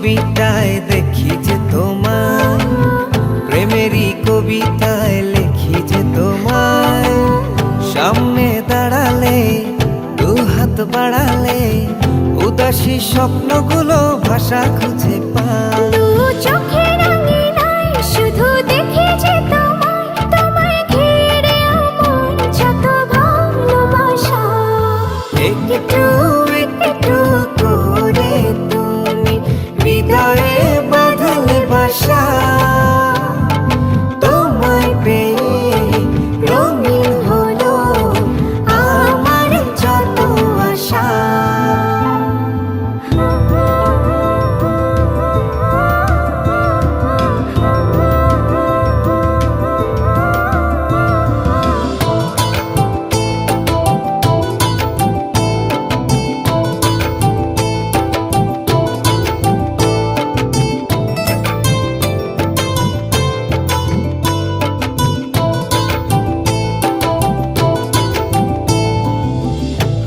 ছবিটায় দেখি যে তোমায়, প্রেমেরই কবিতায় লিখি যে তোমায়। সামনে দাঁড়ালে, দু হাত বাড়ালে, উদাসী স্বপ্নগুলো ভাষা খুঁজে পায়। দু চোখের আঙিনায় শুধু দেখি যে তোমায়, তোমায় ঘিরে আমার যত ভালোবাসা। একটু একটু করে তুমি হৃদয়ে বাঁধলে বাসা। তোমায় পেয়ে রঙিন হলো আমার যত আশা।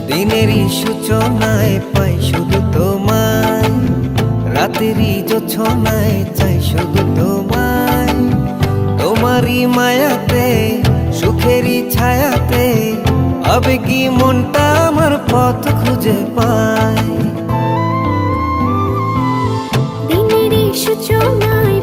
দিনেরই সূচনায় পাই শুধু তোমায়, রাতেরই জোছনায় চাই শুধু তোমায়। তোমারই মায়াতে, সুখেরই ছায়াতে, আবেগী মনটা আমার পথ খুঁজে পায়। দিনেরই সূচনায়